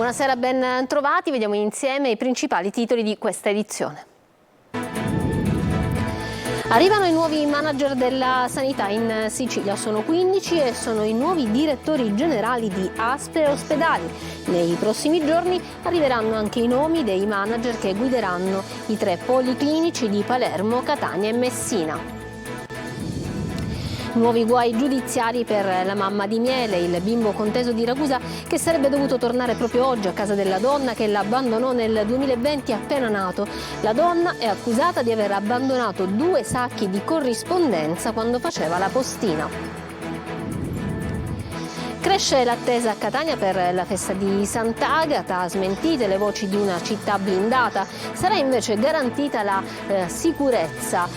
Buonasera, ben trovati. Vediamo insieme i principali titoli di questa edizione. Arrivano i nuovi manager della sanità in Sicilia, sono 15 e sono i nuovi direttori generali di ASP e ospedali. Nei prossimi giorni arriveranno anche i nomi dei manager che guideranno i 3 policlinici di Palermo, Catania e Messina. Nuovi guai giudiziari per la mamma di Miele, il bimbo conteso di Ragusa che sarebbe dovuto tornare proprio oggi a casa della donna che l'abbandonò nel 2020 appena nato. La donna è accusata di aver abbandonato 2 sacchi di corrispondenza quando faceva la postina. Cresce l'attesa a Catania per la festa di Sant'Agata, smentite le voci di una città blindata, sarà invece garantita la sicurezza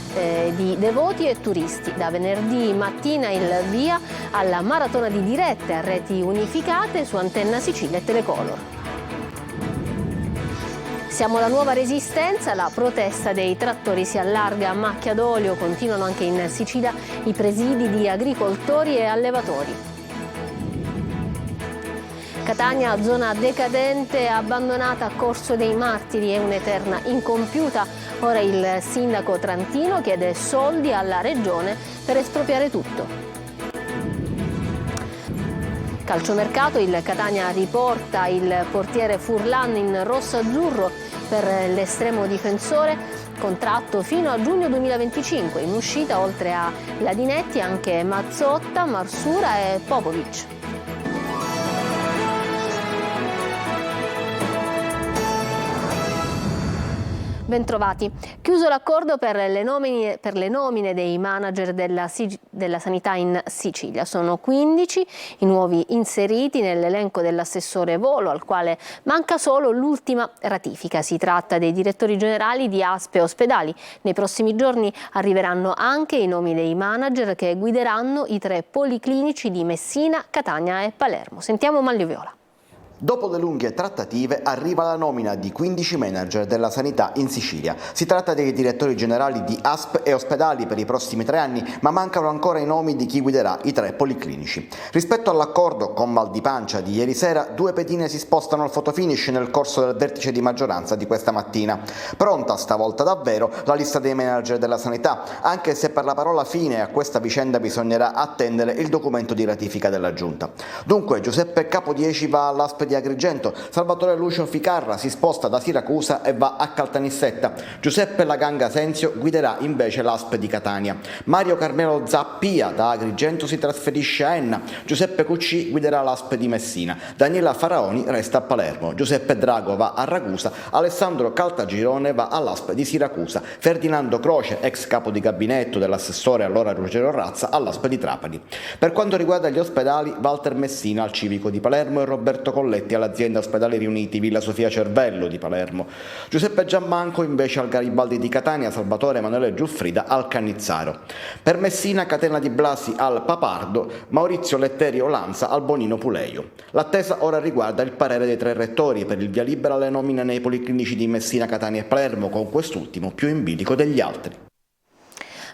di devoti e turisti. Da venerdì mattina il via alla maratona di dirette a reti unificate su Antenna Sicilia e Telecolor. Siamo la nuova resistenza, la protesta dei trattori si allarga a macchia d'olio, continuano anche in Sicilia i presidi di agricoltori e allevatori. Catania, zona decadente, abbandonata a Corso dei Martiri, è un'eterna incompiuta. Ora il sindaco Trantino chiede soldi alla regione per espropriare tutto. Calciomercato, il Catania riporta il portiere Furlan in rosso-azzurro per l'estremo difensore, contratto fino a giugno 2025. In uscita, oltre a Ladinetti, anche Mazzotta, Marsura e Popovic. Bentrovati. Chiuso l'accordo per le nomine dei manager della sanità in Sicilia. Sono 15 i nuovi inseriti nell'elenco dell'assessore Volo, al quale manca solo l'ultima ratifica. Si tratta dei direttori generali di ASP e ospedali. Nei prossimi giorni arriveranno anche i nomi dei manager che guideranno i 3 policlinici di Messina, Catania e Palermo. Sentiamo Manlio Viola. Dopo le lunghe trattative arriva la nomina di 15 manager della sanità in Sicilia. Si tratta dei direttori generali di ASP e ospedali per i prossimi 3 anni, ma mancano ancora i nomi di chi guiderà i 3 policlinici. Rispetto all'accordo con mal di pancia di ieri sera, 2 pedine si spostano al fotofinish nel corso del vertice di maggioranza di questa mattina. Pronta stavolta davvero la lista dei manager della sanità, anche se per la parola fine a questa vicenda bisognerà attendere il documento di ratifica della Giunta. Dunque Giuseppe Capodieci va all'ASP di Agrigento, Salvatore Lucio Ficarra si sposta da Siracusa e va a Caltanissetta, Giuseppe Laganga Senzio guiderà invece l'ASP di Catania, Mario Carmelo Zappia da Agrigento si trasferisce a Enna, Giuseppe Cucci guiderà l'ASP di Messina, Daniela Faraoni resta a Palermo, Giuseppe Drago va a Ragusa, Alessandro Caltagirone va all'ASP di Siracusa, Ferdinando Croce, ex capo di gabinetto dell'assessore allora Ruggero Razza, all'ASP di Trapani. Per quanto riguarda gli ospedali, Walter Messina al Civico di Palermo e Roberto Colletti all'azienda Ospedali Riuniti Villa Sofia Cervello di Palermo, Giuseppe Giammanco invece al Garibaldi di Catania, Salvatore Emanuele Giuffrida al Cannizzaro. Per Messina Catena di Blasi al Papardo, Maurizio Letterio Lanza al Bonino Puleio. L'attesa ora riguarda il parere dei 3 rettori per il via libera alle nomine nei policlinici di Messina, Catania e Palermo, con quest'ultimo più in bilico degli altri.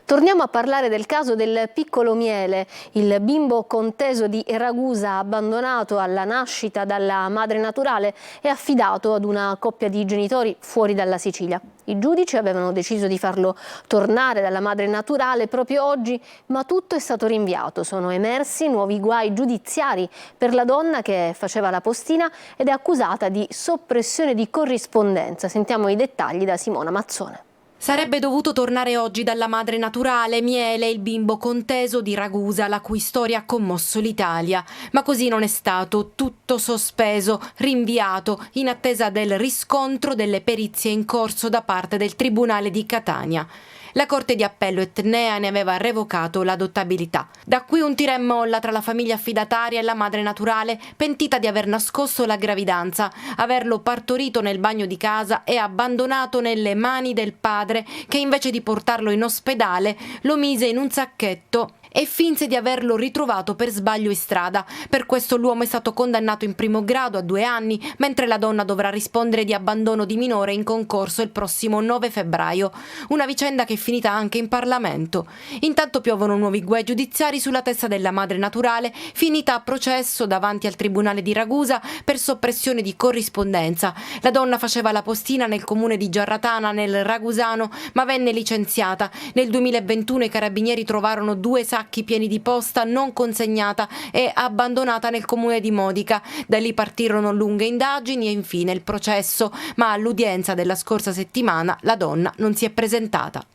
Torniamo a parlare del caso del piccolo Miele, il bimbo conteso di Ragusa, abbandonato alla nascita dalla madre naturale e affidato ad una coppia di genitori fuori dalla Sicilia. I giudici avevano deciso di farlo tornare dalla madre naturale proprio oggi, ma tutto è stato rinviato. Sono emersi nuovi guai giudiziari per la donna che faceva la postina ed è accusata di soppressione di corrispondenza. Sentiamo i dettagli da Simona Mazzone. Sarebbe dovuto tornare oggi dalla madre naturale Miele, il bimbo conteso di Ragusa, la cui storia ha commosso l'Italia. Ma così non è stato, tutto sospeso, rinviato, in attesa del riscontro delle perizie in corso da parte del Tribunale di Catania. La Corte di Appello etnea ne aveva revocato l'adottabilità. Da qui un tira e molla tra la famiglia affidataria e la madre naturale, pentita di aver nascosto la gravidanza, averlo partorito nel bagno di casa e abbandonato nelle mani del padre, che invece di portarlo in ospedale lo mise in un sacchetto e finse di averlo ritrovato per sbaglio in strada. Per questo l'uomo è stato condannato in primo grado a 2 anni, mentre la donna dovrà rispondere di abbandono di minore in concorso il prossimo 9 febbraio. Una vicenda che è finita anche in Parlamento. Intanto piovono nuovi guai giudiziari sulla testa della madre naturale, finita a processo davanti al tribunale di Ragusa per soppressione di corrispondenza. La donna faceva la postina nel comune di Giarratana, nel Ragusano, ma venne licenziata. Nel 2021 i carabinieri trovarono 2 sacchi pieni di posta non consegnata e abbandonata nel comune di Modica. Da lì partirono lunghe indagini e infine il processo, ma all'udienza della scorsa settimana la donna non si è presentata.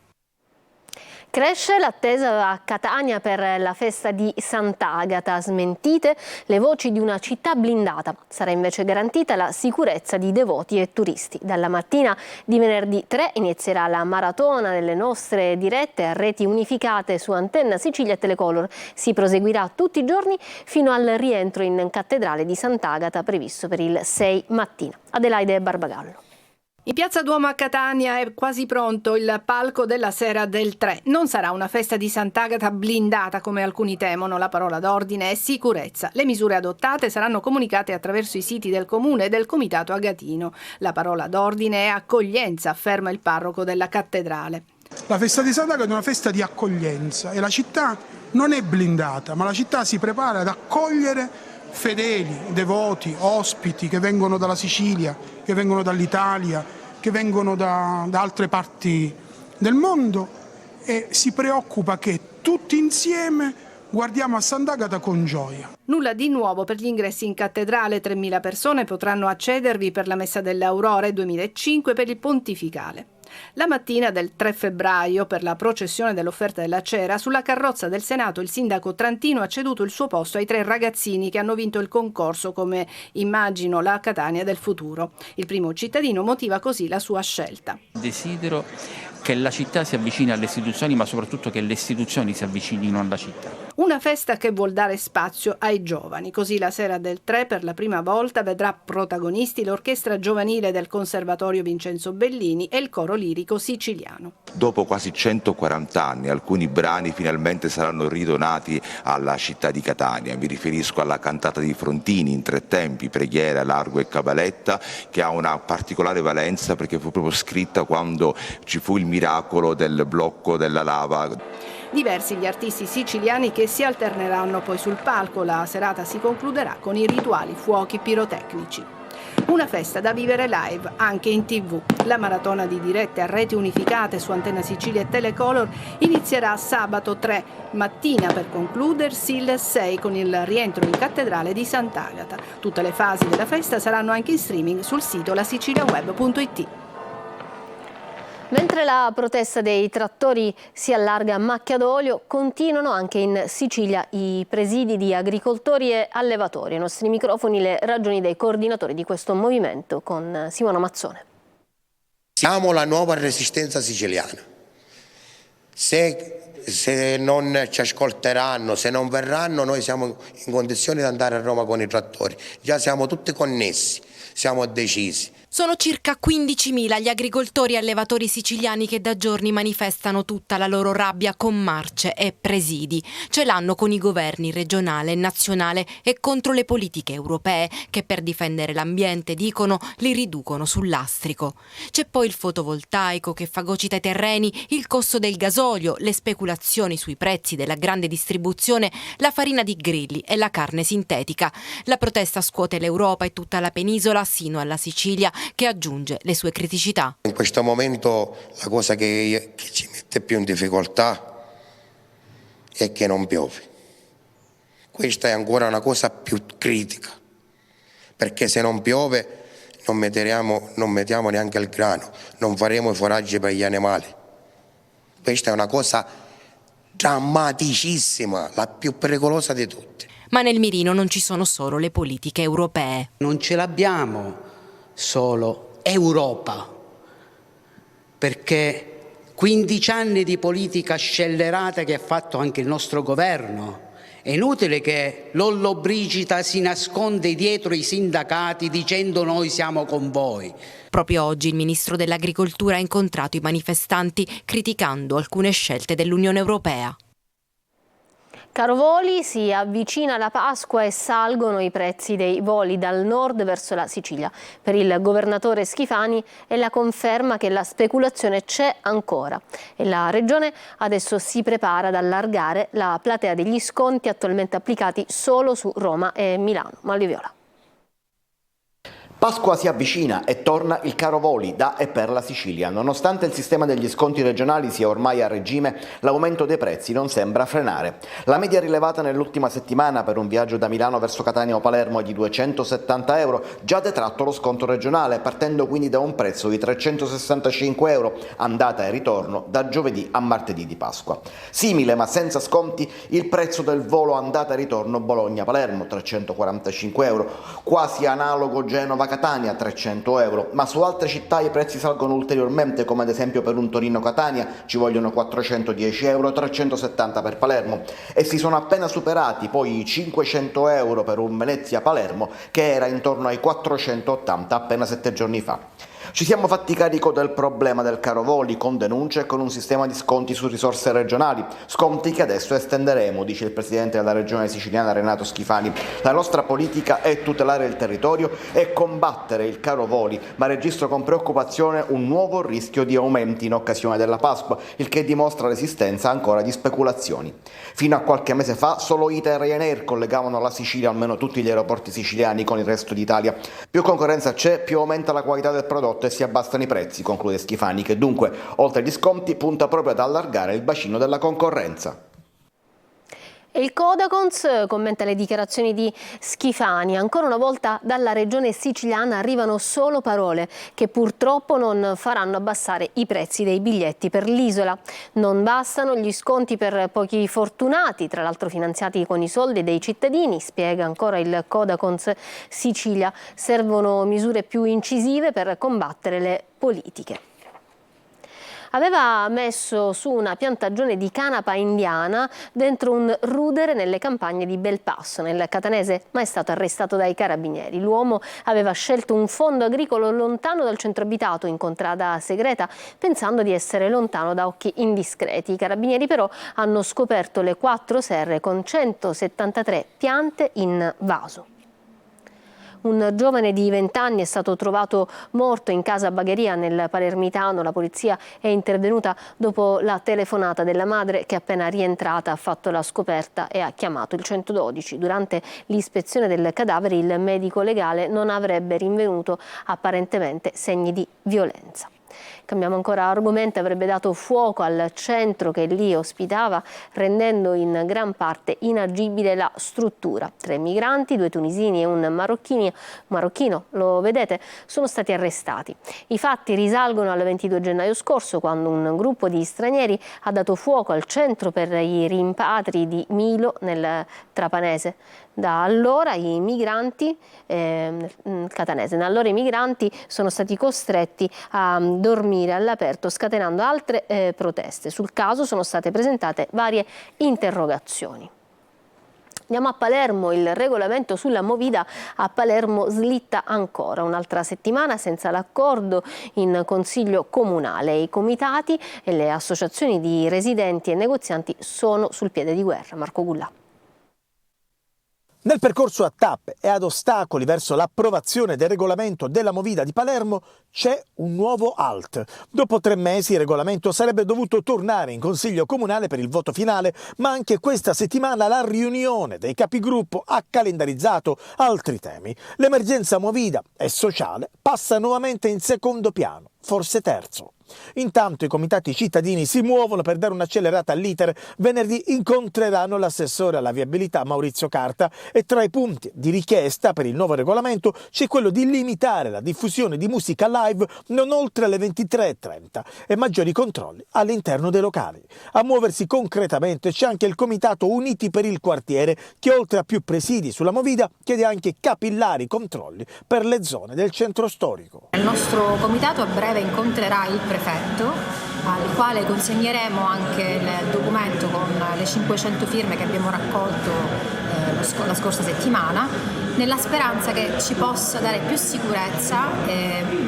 Cresce l'attesa a Catania per la festa di Sant'Agata. Smentite le voci di una città blindata. Sarà invece garantita la sicurezza di devoti e turisti. Dalla mattina di venerdì 3 inizierà la maratona delle nostre dirette a reti unificate su Antenna Sicilia e Telecolor. Si proseguirà tutti i giorni fino al rientro in cattedrale di Sant'Agata previsto per il 6 mattina. Adelaide Barbagallo. In Piazza Duomo a Catania è quasi pronto il palco della sera del 3. Non sarà una festa di Sant'Agata blindata come alcuni temono. La parola d'ordine è sicurezza. Le misure adottate saranno comunicate attraverso i siti del Comune e del Comitato Agatino. La parola d'ordine è accoglienza, afferma il parroco della cattedrale. La festa di Sant'Agata è una festa di accoglienza e la città non è blindata, ma la città si prepara ad accogliere fedeli, devoti, ospiti che vengono dalla Sicilia, che vengono dall'Italia, che vengono da altre parti del mondo e si preoccupa che tutti insieme guardiamo a Sant'Agata con gioia. Nulla di nuovo per gli ingressi in cattedrale, 3.000 persone potranno accedervi per la Messa delle Aurore 2005 per il Pontificale. La mattina del 3 febbraio, per la processione dell'offerta della cera, sulla carrozza del Senato il sindaco trantino ha ceduto il suo posto ai 3 ragazzini che hanno vinto il concorso come Immagino la Catania del futuro. Il primo cittadino motiva così la sua scelta. Desidero che la città si avvicini alle istituzioni, ma soprattutto che le istituzioni si avvicinino alla città. Una festa che vuol dare spazio ai giovani. Così la sera del 3 per la prima volta vedrà protagonisti l'orchestra giovanile del Conservatorio Vincenzo Bellini e il coro lirico siciliano. Dopo quasi 140 anni alcuni brani finalmente saranno ridonati alla città di Catania. Mi riferisco alla cantata di Frontini in 3 tempi, preghiera, largo e cabaletta, che ha una particolare valenza perché fu proprio scritta quando ci fu il miracolo del blocco della lava. Diversi gli artisti siciliani che si alterneranno poi sul palco. La serata si concluderà con i rituali fuochi pirotecnici. Una festa da vivere live anche in TV. La maratona di dirette a reti unificate su Antenna Sicilia e Telecolor inizierà sabato 3 mattina per concludersi il 6 con il rientro in cattedrale di Sant'Agata. Tutte le fasi della festa saranno anche in streaming sul sito lasiciliaweb.it. Mentre la protesta dei trattori si allarga a macchia d'olio, continuano anche in Sicilia i presidi di agricoltori e allevatori. Ai nostri microfoni le ragioni dei coordinatori di questo movimento con Simona Mazzone. Siamo la nuova resistenza siciliana. Se non ci ascolteranno, se non verranno, noi siamo in condizione di andare a Roma con i trattori. Già siamo tutti connessi, siamo decisi. Sono circa 15.000 gli agricoltori e allevatori siciliani che da giorni manifestano tutta la loro rabbia con marce e presidi. Ce l'hanno con i governi regionale e nazionale e contro le politiche europee che per difendere l'ambiente, dicono, li riducono sul lastrico. C'è poi il fotovoltaico che fagocita i terreni, il costo del gasolio, le speculazioni sui prezzi della grande distribuzione, la farina di grilli e la carne sintetica. La protesta scuote l'Europa e tutta la penisola sino alla Sicilia, che aggiunge le sue criticità. In questo momento la cosa che ci mette più in difficoltà è che non piove. Questa è ancora una cosa più critica, perché se non piove non mettiamo neanche il grano, non faremo i foraggi per gli animali. Questa è una cosa drammaticissima, la più pericolosa di tutte. Ma nel mirino non ci sono solo le politiche europee. Non ce l'abbiamo solo Europa, perché 15 anni di politica scellerata che ha fatto anche il nostro governo. È inutile che Lollobrigida si nasconde dietro i sindacati dicendo noi siamo con voi. Proprio oggi il ministro dell'Agricoltura ha incontrato i manifestanti criticando alcune scelte dell'Unione Europea. Caro voli, si avvicina la Pasqua e salgono i prezzi dei voli dal nord verso la Sicilia. Per il governatore Schifani è la conferma che la speculazione c'è ancora e la Regione adesso si prepara ad allargare la platea degli sconti attualmente applicati solo su Roma e Milano. Malviviola. Pasqua si avvicina e torna il caro voli da e per la Sicilia. Nonostante il sistema degli sconti regionali sia ormai a regime, l'aumento dei prezzi non sembra frenare. La media rilevata nell'ultima settimana per un viaggio da Milano verso Catania o Palermo è di 270 euro, già detratto lo sconto regionale, partendo quindi da un prezzo di 365 euro, andata e ritorno da giovedì a martedì di Pasqua. Simile ma senza sconti il prezzo del volo andata e ritorno Bologna-Palermo, 345 euro, quasi analogo Genova-Catania, 300 euro, ma su altre città i prezzi salgono ulteriormente, come ad esempio per un Torino-Catania ci vogliono 410 euro, 370 per Palermo, e si sono appena superati poi i 500 euro per un Venezia-Palermo che era intorno ai 480 appena 7 giorni fa. Ci siamo fatti carico del problema del caro voli con denunce e con un sistema di sconti su risorse regionali, sconti che adesso estenderemo, dice il presidente della regione siciliana Renato Schifani. La nostra politica è tutelare il territorio e combattere il caro voli, ma registro con preoccupazione un nuovo rischio di aumenti in occasione della Pasqua, il che dimostra l'esistenza ancora di speculazioni. Fino a qualche mese fa solo ITA e Ryanair collegavano la Sicilia, almeno tutti gli aeroporti siciliani, con il resto d'Italia. Più concorrenza c'è, più aumenta la qualità del prodotto e si abbassano i prezzi, conclude Schifani, che dunque, oltre agli sconti, punta proprio ad allargare il bacino della concorrenza. E il Codacons commenta le dichiarazioni di Schifani. Ancora una volta dalla regione siciliana arrivano solo parole che purtroppo non faranno abbassare i prezzi dei biglietti per l'isola. Non bastano gli sconti per pochi fortunati, tra l'altro finanziati con i soldi dei cittadini, spiega ancora il Codacons Sicilia. Servono misure più incisive per combattere le politiche. Aveva messo su una piantagione di canapa indiana dentro un rudere nelle campagne di Belpasso, nel Catanese, ma è stato arrestato dai carabinieri. L'uomo aveva scelto un fondo agricolo lontano dal centro abitato, in contrada segreta, pensando di essere lontano da occhi indiscreti. I carabinieri però hanno scoperto le 4 serre con 173 piante in vaso. Un giovane di 20 anni è stato trovato morto in casa Bagheria nel Palermitano. La polizia è intervenuta dopo la telefonata della madre che appena rientrata ha fatto la scoperta e ha chiamato il 112. Durante l'ispezione del cadavere il medico legale non avrebbe rinvenuto apparentemente segni di violenza. Cambiamo ancora argomento. Avrebbe dato fuoco al centro che lì ospitava, rendendo in gran parte inagibile la struttura. 3 migranti, 2 tunisini e un marocchino, lo vedete, sono stati arrestati. I fatti risalgono al 22 gennaio scorso, quando un gruppo di stranieri ha dato fuoco al centro per i rimpatri di Milo nel Trapanese. Da allora i migranti sono stati costretti a dormire all'aperto, scatenando altre proteste. Sul caso sono state presentate varie interrogazioni. Andiamo a Palermo. Il regolamento sulla movida a Palermo slitta ancora un'altra settimana senza l'accordo in Consiglio Comunale. I comitati e le associazioni di residenti e negozianti sono sul piede di guerra. Marco Gullà. Nel percorso a tappe e ad ostacoli verso l'approvazione del regolamento della movida di Palermo c'è un nuovo halt. Dopo 3 mesi il regolamento sarebbe dovuto tornare in Consiglio Comunale per il voto finale, ma anche questa settimana la riunione dei capigruppo ha calendarizzato altri temi. L'emergenza movida e sociale passa nuovamente in secondo piano, forse terzo. Intanto i comitati cittadini si muovono per dare un'accelerata all'iter. Venerdì incontreranno l'assessore alla viabilità Maurizio Carta e tra i punti di richiesta per il nuovo regolamento c'è quello di limitare la diffusione di musica live non oltre le 23:30 e maggiori controlli all'interno dei locali. A muoversi concretamente c'è anche il comitato Uniti per il quartiere, che oltre a più presidi sulla movida chiede anche capillari controlli per le zone del centro storico. Il nostro comitato a breve incontrerà il prefetto, al quale consegneremo anche il documento con le 500 firme che abbiamo raccolto la scorsa settimana, nella speranza che ci possa dare più sicurezza,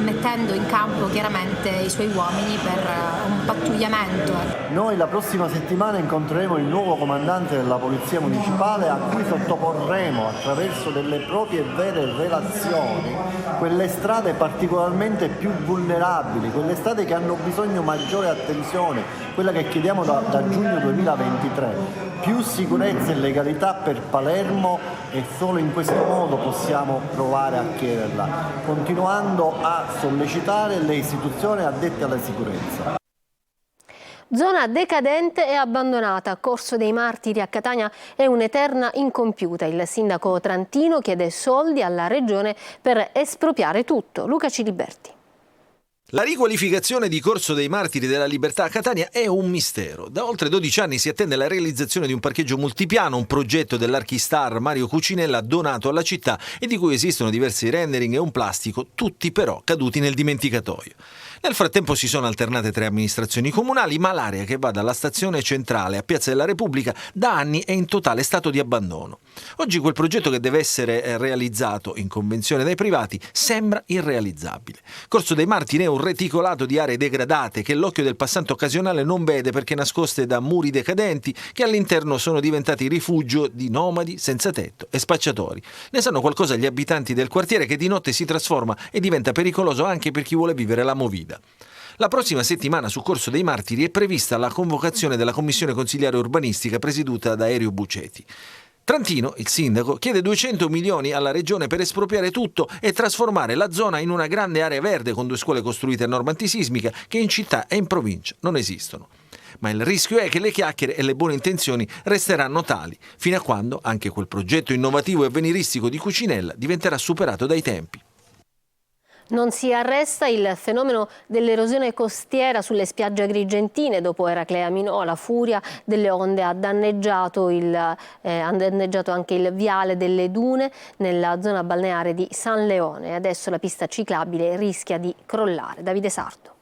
mettendo in campo chiaramente i suoi uomini per un pattugliamento. Noi la prossima settimana incontreremo il nuovo comandante della Polizia Municipale, a cui sottoporremo, attraverso delle proprie vere relazioni, quelle strade particolarmente più vulnerabili, quelle strade che hanno bisogno maggiore attenzione, quella che chiediamo da giugno 2023. Più sicurezza e legalità per Palermo, e solo in questo modo possiamo provare a chiederla, continuando a sollecitare le istituzioni addette alla sicurezza. Zona decadente e abbandonata, Corso dei Martiri a Catania è un'eterna incompiuta. Il sindaco Trantino chiede soldi alla regione per espropriare tutto. Luca Ciliberti. La riqualificazione di Corso dei Martiri della Libertà a Catania è un mistero. Da oltre 12 anni si attende la realizzazione di un parcheggio multipiano, un progetto dell'archistar Mario Cucinella donato alla città e di cui esistono diversi rendering e un plastico, tutti però caduti nel dimenticatoio. Nel frattempo si sono alternate 3 amministrazioni comunali, ma l'area che va dalla stazione centrale a Piazza della Repubblica da anni è in totale stato di abbandono. Oggi quel progetto che deve essere realizzato in convenzione dai privati sembra irrealizzabile. Corso dei Martiri è un reticolato di aree degradate che l'occhio del passante occasionale non vede perché nascoste da muri decadenti che all'interno sono diventati rifugio di nomadi senza tetto e spacciatori. Ne sanno qualcosa gli abitanti del quartiere, che di notte si trasforma e diventa pericoloso anche per chi vuole vivere la movida. La prossima settimana su Corso dei Martiri è prevista la convocazione della commissione consigliare urbanistica presieduta da Erio Buceti. Trantino, il sindaco, chiede 200 milioni alla regione per espropriare tutto e trasformare la zona in una grande area verde con 2 scuole costruite a norma antisismica che in città e in provincia non esistono. Ma il rischio è che le chiacchiere e le buone intenzioni resteranno tali, fino a quando anche quel progetto innovativo e avveniristico di Cucinella diventerà superato dai tempi. Non si arresta il fenomeno dell'erosione costiera sulle spiagge agrigentine. Dopo Eraclea Minoa, la furia delle onde ha danneggiato anche il viale delle dune nella zona balneare di San Leone. Adesso la pista ciclabile rischia di crollare. Davide Sardo.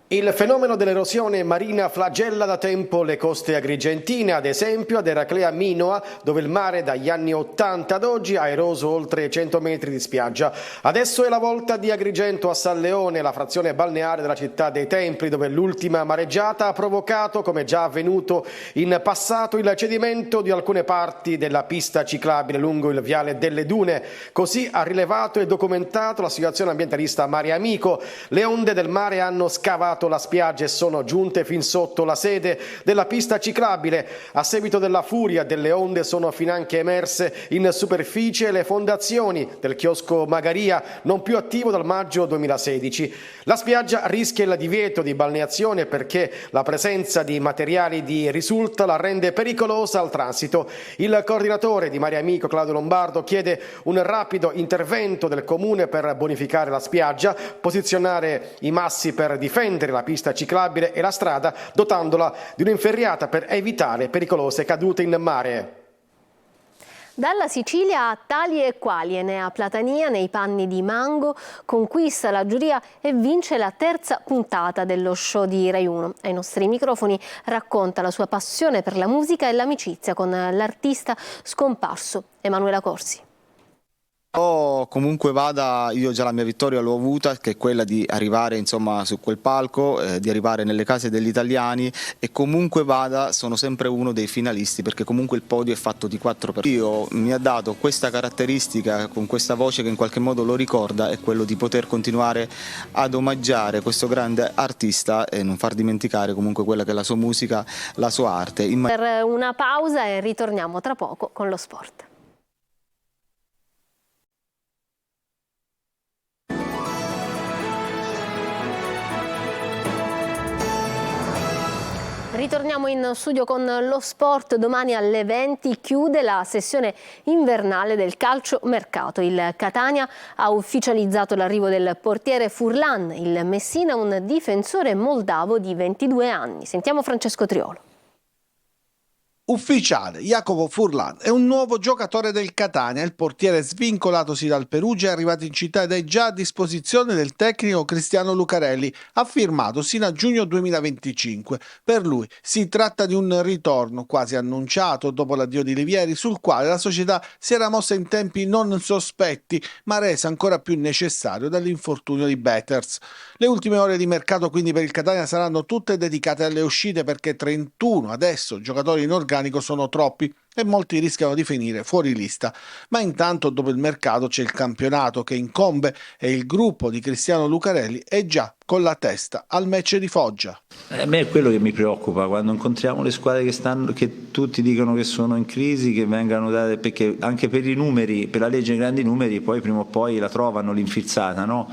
Il fenomeno dell'erosione marina flagella da tempo le coste agrigentine, ad esempio ad Eraclea Minoa, dove il mare dagli anni 80 ad oggi ha eroso oltre 100 metri di spiaggia. Adesso è la volta di Agrigento a San Leone, la frazione balneare della città dei Templi, dove l'ultima mareggiata ha provocato, come già avvenuto in passato, il cedimento di alcune parti della pista ciclabile lungo il viale delle dune. Così ha rilevato e documentato l'associazione ambientalista Mare Amico. Le onde del mare hanno scavato la spiaggia e sono giunte fin sotto la sede della pista ciclabile. A seguito della furia delle onde sono finanche emerse in superficie le fondazioni del chiosco Magaria, non più attivo dal maggio 2016. La spiaggia rischia il divieto di balneazione perché la presenza di materiali di risulta la rende pericolosa al transito. Il coordinatore di Mare Amico, Claudio Lombardo, chiede un rapido intervento del comune per bonificare la spiaggia, posizionare i massi per difendere la pista ciclabile e la strada, dotandola di un'inferriata per evitare pericolose cadute in mare. Dalla Sicilia a tali e quali Enea Platania, nei panni di Mango, conquista la giuria e vince la 3ª puntata dello show di Rai 1. Ai nostri microfoni racconta la sua passione per la musica e l'amicizia con l'artista scomparso Emanuela Corsi. Comunque vada, io già la mia vittoria l'ho avuta, che è quella di arrivare insomma su quel palco, di arrivare nelle case degli italiani, e comunque vada sono sempre uno dei finalisti, perché comunque il podio è fatto di 4 persone. Io mi ha dato questa caratteristica, con questa voce che in qualche modo lo ricorda, è quello di poter continuare ad omaggiare questo grande artista e non far dimenticare comunque quella che è la sua musica, la sua arte. Per una pausa e ritorniamo tra poco con lo sport. Ritorniamo in studio con lo sport. Domani alle 20 chiude la sessione invernale del calciomercato. Il Catania ha ufficializzato l'arrivo del portiere Furlan, il Messina un difensore moldavo di 22 anni. Sentiamo Francesco Triolo. Ufficiale, Jacopo Furlan è un nuovo giocatore del Catania. Il portiere svincolatosi dal Perugia è arrivato in città ed è già a disposizione del tecnico Cristiano Lucarelli, ha firmato sino a giugno 2025. Per lui si tratta di un ritorno quasi annunciato dopo l'addio di Livieri, sul quale la società si era mossa in tempi non sospetti, ma resa ancora più necessario dall'infortunio di Betters. Le ultime ore di mercato quindi per il Catania saranno tutte dedicate alle uscite, perché 31 adesso giocatori in organico sono troppi e molti rischiano di finire fuori lista. Ma intanto dopo il mercato c'è il campionato che incombe e il gruppo di Cristiano Lucarelli è già con la testa al match di Foggia. A me è quello che mi preoccupa quando incontriamo le squadre che tutti dicono che sono in crisi, che vengano date, perché anche per i numeri, per la legge dei grandi numeri, poi prima o poi la trovano l'infilzata, no?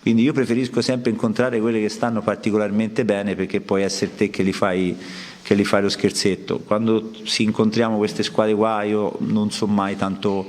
Quindi io preferisco sempre incontrare quelle che stanno particolarmente bene, perché puoi essere te che li fai lo scherzetto. Quando si incontriamo queste squadre qua io non sono mai tanto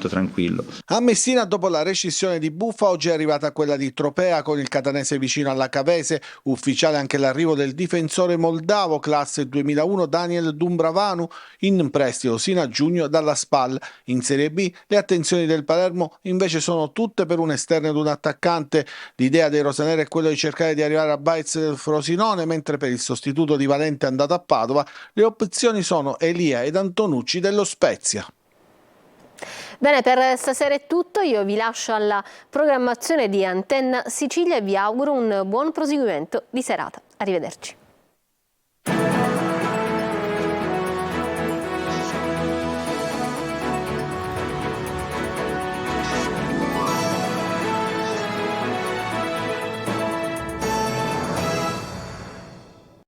tranquillo. A Messina, dopo la rescissione di Buffa, oggi è arrivata quella di Tropea, con il catanese vicino alla Cavese. Ufficiale anche l'arrivo del difensore moldavo classe 2001 Daniel Dumbravanu, in prestito sino a giugno dalla SPAL. In Serie B le attenzioni del Palermo invece sono tutte per un esterno ed un attaccante. L'idea dei rosaneri è quella di cercare di arrivare a Baez del Frosinone, mentre per il sostituto di Valente andato a Padova le opzioni sono Elia ed Antonucci dello Spezia. Bene, per stasera è tutto, io vi lascio alla programmazione di Antenna Sicilia e vi auguro un buon proseguimento di serata. Arrivederci.